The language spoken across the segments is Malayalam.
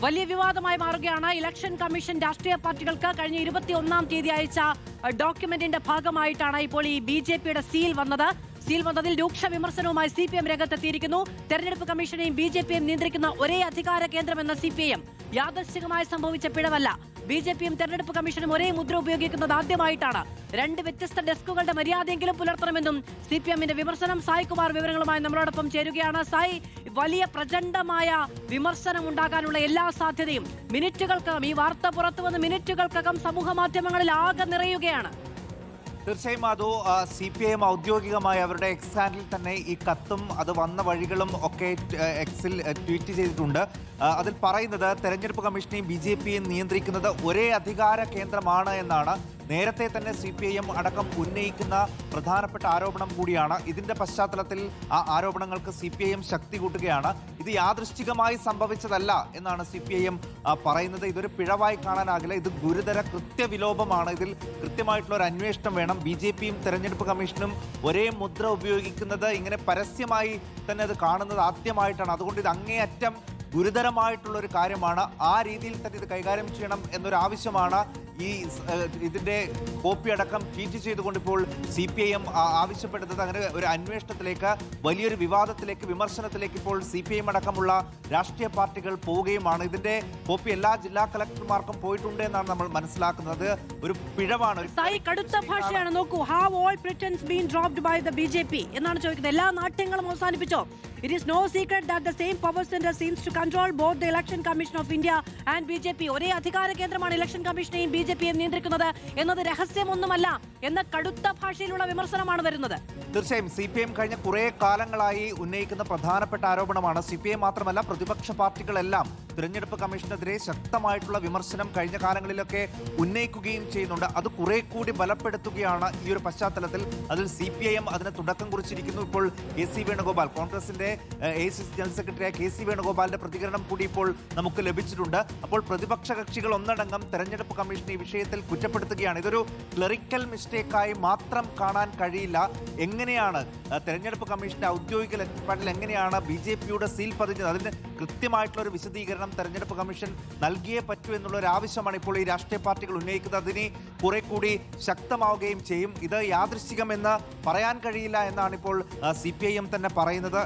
വലിയ വിവാദമായി മാറുകയാണ്. ഇലക്ഷൻ കമ്മീഷൻ രാഷ്ട്രീയ പാർട്ടികൾക്ക് കഴിഞ്ഞ 21-ാം തീയതി അയച്ച ഡോക്യുമെന്റിന്റെ ഭാഗമായിട്ടാണ് ഇപ്പോൾ ഈ BJPയുടെ സീൽ വന്നത്. സീൽ വന്നതിൽ രൂക്ഷ വിമർശനവുമായി CPM രംഗത്തെത്തിയിരിക്കുന്നു. തെരഞ്ഞെടുപ്പ് കമ്മീഷനെയും BJPയും നിയന്ത്രിക്കുന്ന ഒരേ അധികാര കേന്ദ്രമെന്ന CPM യാദൃശ്ചികമായി സംഭവിച്ച പിഴവല്ല. BJPയും തെരഞ്ഞെടുപ്പ് കമ്മീഷനും ഒരേ മുദ്ര ഉപയോഗിക്കുന്നത് ആദ്യമായിട്ടാണ്. രണ്ട് വ്യത്യസ്ത ഡെസ്കുകളുടെ മര്യാദയെങ്കിലും പുലർത്തണമെന്നും CPMന്റെ വിമർശനം. സായ് കുമാർ വിവരങ്ങളുമായി നമ്മളോടൊപ്പം ചേരുകയാണ്. സായ്, വലിയ പ്രചണ്ഡമായ വിമർശനം ഉണ്ടാകാനുള്ള എല്ലാ സാധ്യതയും മിനിറ്റുകൾക്കകം, ഈ വാർത്ത പുറത്തുവന്ന് മിനിറ്റുകൾക്കകം സമൂഹ മാധ്യമങ്ങളിൽ ആകെ നിറയുകയാണ്. തീർച്ചയായും അത് CPM ഔദ്യോഗികമായി അവരുടെ എക്സ് ഹാൻഡിൽ തന്നെ ഈ കത്തും അത് വന്ന വഴികളും ഒക്കെ എക്സിൽ ട്വീറ്റ് ചെയ്തിട്ടുണ്ട്. അതിൽ പറയുന്നത് തെരഞ്ഞെടുപ്പ് കമ്മീഷനെയും BJPയും നിയന്ത്രിക്കുന്നത് ഒരേ അധികാര കേന്ദ്രമാണ് എന്നാണ്. നേരത്തെ തന്നെ CPIM അടക്കം ഉന്നയിക്കുന്ന പ്രധാനപ്പെട്ട ആരോപണം കൂടിയാണ്. ഇതിന്റെ പശ്ചാത്തലത്തിൽ ആ ആരോപണങ്ങൾക്ക് CPIM ശക്തി കൂട്ടുകയാണ്. ഇത് യാദൃശ്ചികമായി സംഭവിച്ചതല്ല എന്നാണ് CPIM പറയുന്നത്. ഇതൊരു പിഴവായി കാണാനാകില്ല, ഇത് ഗുരുതര കൃത്യവിലോപമാണ്. ഇതിൽ കൃത്യമായിട്ടുള്ള ഒരു അന്വേഷണം വേണം. BJPയും തെരഞ്ഞെടുപ്പ് കമ്മീഷനും ഒരേ മുദ്ര ഉപയോഗിക്കുന്നത് ഇങ്ങനെ പരസ്യമായി തന്നെ അത് കാണുന്നത് ആദ്യമായിട്ടാണ്. അതുകൊണ്ട് ഇത് അങ്ങേയറ്റം ഗുരുതരമായിട്ടുള്ള ഒരു കാര്യമാണ്. ആ രീതിയിൽ തന്നെ ഇത് കൈകാര്യം ചെയ്യണം എന്നൊരു ആവശ്യമാണ് ഇതിന്റെ കോപ്പി അടക്കം ട്വീറ്റ് ചെയ്തുകൊണ്ട് ഇപ്പോൾ CPIM ആവശ്യപ്പെടുന്നത്. അങ്ങനെ ഒരു അന്വേഷണത്തിലേക്ക്, വലിയൊരു വിവാദത്തിലേക്ക്, വിമർശനത്തിലേക്ക് ഇപ്പോൾ CPIM അടക്കമുള്ള രാഷ്ട്രീയ പാർട്ടികൾ പോവുകയുമാണ്. ഇതിന്റെ കോപ്പി എല്ലാ ജില്ലാ കളക്ടർമാർക്കും പോയിട്ടുണ്ട് എന്നാണ് നമ്മൾ മനസ്സിലാക്കുന്നത്. ഒരു പിഴവാണ്. കടുത്ത ഭാഷയാണ്. നോക്കൂ, have all pretence been dropped by the BJP എന്നാണ് ചോദിക്കുന്നത്. എല്ലാ നാട്യങ്ങളും അവസാനിപ്പിച്ചോ? It is no secret that the same power center seems to control both the Election Commission of India and BJP. ഒരേ അധികാര കേന്ദ്രമാണ് ഇലക്ഷൻ കമ്മീഷനെയും BJPയും നിയന്ത്രിക്കുന്നത് എന്നത് രഹസ്യമൊന്നുമല്ല എന്ന കടുത്ത ഭാഷയിലുള്ള വിമർശനമാണ് വരുന്നത്. തീർച്ചയായും CPIM കഴിഞ്ഞ കുറെ കാലങ്ങളായി ഉന്നയിക്കുന്ന പ്രധാനപ്പെട്ട ആരോപണമാണ്. CPIM മാത്രമല്ല, പ്രതിപക്ഷ പാർട്ടികളെല്ലാം തിരഞ്ഞെടുപ്പ് കമ്മീഷനെതിരെ ശക്തമായിട്ടുള്ള വിമർശനം കഴിഞ്ഞ കാലങ്ങളിലൊക്കെ ഉന്നയിക്കുകയും ചെയ്യുന്നുണ്ട്. അത് കുറെ കൂടി ബലപ്പെടുത്തുകയാണ് ഈ ഒരു പശ്ചാത്തലത്തിൽ. അതിൽ CPIM അതിന് തുടക്കം കുറിച്ചിരിക്കുന്നു. ഇപ്പോൾ KC വേണുഗോപാൽ, കോൺഗ്രസിന്റെ AICC ജനറൽ സെക്രട്ടറിയായ KC വേണുഗോപാലിന്റെ പ്രതികരണം കൂടി ഇപ്പോൾ നമുക്ക് ലഭിച്ചിട്ടുണ്ട്. അപ്പോൾ പ്രതിപക്ഷ കക്ഷികൾ ഒന്നടങ്കം തെരഞ്ഞെടുപ്പ് കമ്മീഷൻ ഈ വിഷയത്തിൽ കുറ്റപ്പെടുത്തുകയാണ്. ഇതൊരു ക്ലറിക്കൽ മിസ്റ്റേക്കായി മാത്രം കാണാൻ കഴിയില്ല. എങ്ങനെയാണ് തെരഞ്ഞെടുപ്പ് കമ്മീഷന്റെ ഔദ്യോഗിക ലെറ്റർപാഡിൽ എങ്ങനെയാണ് BJPയുടെ സീൽ പതിഞ്ഞത്? അതിന് കൃത്യമായിട്ടുള്ള ഒരു വിശദീകരണം തെരഞ്ഞെടുപ്പ് കമ്മീഷൻ നൽകിയേ പറ്റൂ എന്നുള്ള ഒരു ആവശ്യമാണ് ഇപ്പോൾ ഈ രാഷ്ട്രീയ പാർട്ടികൾ ഉന്നയിക്കുന്നത്. അതിന് കുറെ കൂടി ശക്തമാവുകയും ചെയ്യും. ഇത് യാദൃശ്ചികമെന്ന് പറയാൻ കഴിയില്ല എന്നാണ് ഇപ്പോൾ CPIM തന്നെ പറയുന്നത്.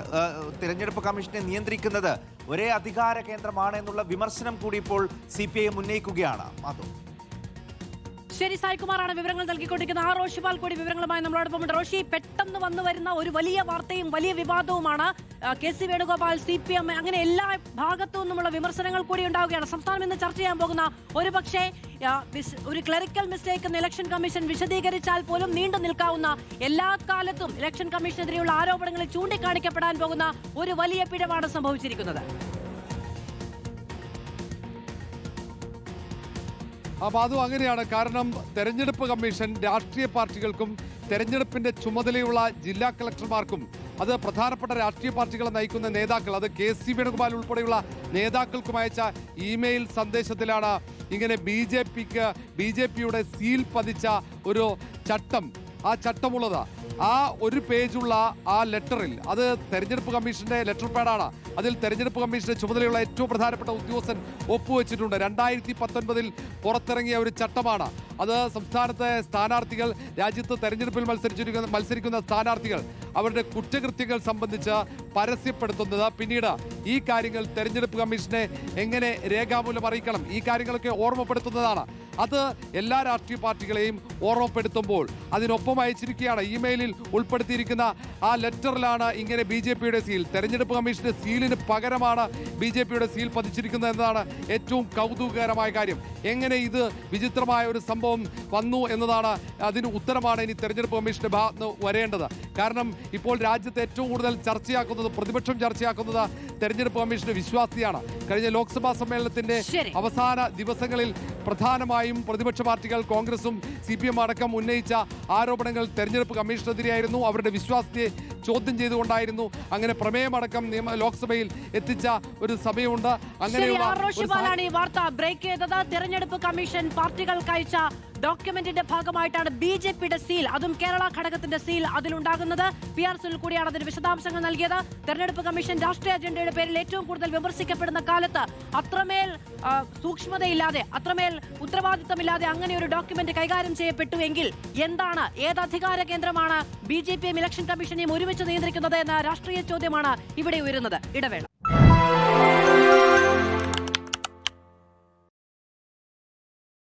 തെരഞ്ഞെടുപ്പ് കമ്മീഷനെ നിയന്ത്രിക്കുന്നത് ഒരേ അധികാര കേന്ദ്രമാണ് എന്നുള്ള വിമർശനം കൂടി ഇപ്പോൾ CPIM ഉന്നയിക്കുകയാണ്. ശരി, സായ്കുമാറാണ് വിവരങ്ങൾ നൽകിക്കൊണ്ടിരിക്കുന്നത്. റോഷിപാൽ കൂടി വിവരങ്ങളുമായി നമ്മളോടൊപ്പമുണ്ട്. റോഷി, പെട്ടെന്ന് വന്നു വരുന്ന ഒരു വലിയ വാർത്തയും വലിയ വിവാദവുമാണ്. KC വേണുഗോപാൽ, CPM, അങ്ങനെ എല്ലാ ഭാഗത്തു നിന്നുമുള്ള വിമർശനങ്ങൾ കൂടി ഉണ്ടാവുകയാണ്. സംസ്ഥാനം ഇന്ന് ചർച്ച ചെയ്യാൻ പോകുന്ന ഒരു പക്ഷേ ഒരു ക്ലറിക്കൽ മിസ്റ്റേക്ക് എന്ന് ഇലക്ഷൻ കമ്മീഷൻ വിശദീകരിച്ചാൽ പോലും നീണ്ടു നിൽക്കാവുന്ന, എല്ലാ കാലത്തും ഇലക്ഷൻ കമ്മീഷനെതിരെയുള്ള ആരോപണങ്ങളിൽ ചൂണ്ടിക്കാണിക്കപ്പെടാൻ പോകുന്ന ഒരു വലിയ പിഴവാണ് സംഭവിച്ചിരിക്കുന്നത്. അപ്പോൾ അതും അങ്ങനെയാണ്. കാരണം തെരഞ്ഞെടുപ്പ് കമ്മീഷൻ രാഷ്ട്രീയ പാർട്ടികൾക്കും തെരഞ്ഞെടുപ്പിന്റെ ചുമതലയുള്ള ജില്ലാ കളക്ടർമാർക്കും, അത് പ്രധാനപ്പെട്ട രാഷ്ട്രീയ പാർട്ടികളെ നയിക്കുന്ന നേതാക്കൾ, അത് KC വേണുഗോപാൽ ഉൾപ്പെടെയുള്ള നേതാക്കൾക്കും അയച്ച ഇമെയിൽ സന്ദേശത്തിലാണ് ഇങ്ങനെ BJPയുടെ സീൽ പതിച്ച ഒരു ചട്ടം, ആ ചട്ടമുള്ളത്. ആ ഒരു പേജുള്ള ആ ലെറ്ററിൽ, അത് തെരഞ്ഞെടുപ്പ് കമ്മീഷന്റെ ലെറ്റർ പാഡാണ്, അതിൽ തെരഞ്ഞെടുപ്പ് കമ്മീഷന്റെ ചുമതലയുള്ള ഏറ്റവും പ്രധാനപ്പെട്ട ഉദ്യോഗസ്ഥൻ ഒപ്പുവെച്ചിട്ടുണ്ട്. 2019 പുറത്തിറങ്ങിയ ഒരു ചട്ടമാണ് അത്. സംസ്ഥാനത്തെ സ്ഥാനാർത്ഥികൾ, രാജ്യത്ത് തെരഞ്ഞെടുപ്പിൽ മത്സരിക്കുന്ന സ്ഥാനാർത്ഥികൾ അവരുടെ കുറ്റകൃത്യങ്ങൾ സംബന്ധിച്ച് പരസ്യപ്പെടുത്തുന്നത്, പിന്നീട് ഈ കാര്യങ്ങൾ തെരഞ്ഞെടുപ്പ് കമ്മീഷനെ എങ്ങനെ രേഖാമൂലം അറിയിക്കണം, ഈ കാര്യങ്ങളൊക്കെ ഓർമ്മപ്പെടുത്തുന്നതാണ്. അത് എല്ലാ രാഷ്ട്രീയ പാർട്ടികളെയും ഓർമ്മപ്പെടുത്തുമ്പോൾ അതിനൊപ്പം അയച്ചിരിക്കുകയാണ്. ഇമെയിലിൽ ഉൾപ്പെടുത്തിയിരിക്കുന്ന ആ ലെറ്ററിലാണ് ഇങ്ങനെ BJPയുടെ സീൽ, തെരഞ്ഞെടുപ്പ് കമ്മീഷന്റെ സീലിന് പകരമാണ് BJPയുടെ സീൽ പതിച്ചിരിക്കുന്നത് എന്നതാണ് ഏറ്റവും കൗതുകകരമായ കാര്യം. എങ്ങനെ ഇത് വിചിത്രമായ ഒരു സംഭവം വന്നു എന്നതാണ്, അതിന് ഉത്തരമാണ് ഇനി തെരഞ്ഞെടുപ്പ് കമ്മീഷന്റെ ഭാഗത്ത് നിന്ന് വരേണ്ടത്. കാരണം ഇപ്പോൾ രാജ്യത്ത് ഏറ്റവും കൂടുതൽ ചർച്ചയാക്കുന്നത്, പ്രതിപക്ഷം ചർച്ചയാക്കുന്നത് തെരഞ്ഞെടുപ്പ് കമ്മീഷന്റെ വിശ്വാസ്യതയാണ്. കഴിഞ്ഞ ലോക്സഭാ സമ്മേളനത്തിന്റെ അവസാന ദിവസങ്ങളിൽ പ്രധാനമായും പ്രതിപക്ഷ പാർട്ടികൾ, കോൺഗ്രസും CPM അടക്കം ഉന്നയിച്ച ആരോപണങ്ങൾ തെരഞ്ഞെടുപ്പ് കമ്മീഷനെതിരെയായിരുന്നു. അവരുടെ വിശ്വാസ്യതയെ ചോദ്യം ചെയ്തുകൊണ്ടായിരുന്നു. അങ്ങനെ പ്രമേയമടക്കം ലോക്സഭയിൽ എത്തിച്ച ഒരു സമയമുണ്ട്. അങ്ങനെയുള്ള വാർത്ത ബ്രേക്ക് ചെയ്തത് തെരഞ്ഞെടുപ്പ് കമ്മീഷൻ പാർട്ടികൾക്ക് അയച്ച ഡോക്യുമെന്റിന്റെ ഭാഗമായിട്ടാണ് BJPയുടെ സീൽ, അതും കേരള ഘടകത്തിന്റെ സീൽ അതിലുണ്ടാകുന്നത്. PR സുനിൽ കൂടിയാണ് അതിന്റെ വിശദാംശങ്ങൾ നൽകിയത്. തെരഞ്ഞെടുപ്പ് കമ്മീഷൻ രാഷ്ട്രീയ അജണ്ടയുടെ പേരിൽ ഏറ്റവും കൂടുതൽ വിമർശിക്കപ്പെടുന്ന കാലത്ത് അത്രമേൽ സൂക്ഷ്മതയില്ലാതെ, അത്രമേൽ ഉത്തരവാദിത്തമില്ലാതെ അങ്ങനെ ഒരു ഡോക്യുമെന്റ് കൈകാര്യം ചെയ്യപ്പെട്ടുവെങ്കിൽ എന്താണ്, ഏത് അധികാര കേന്ദ്രമാണ് BJPയും ഇലക്ഷൻ കമ്മീഷനെയും ഒരുമിച്ച് നിയന്ത്രിക്കുന്നത് എന്ന രാഷ്ട്രീയ ചോദ്യമാണ് ഇവിടെ ഉയരുന്നത്. ഇടവേള.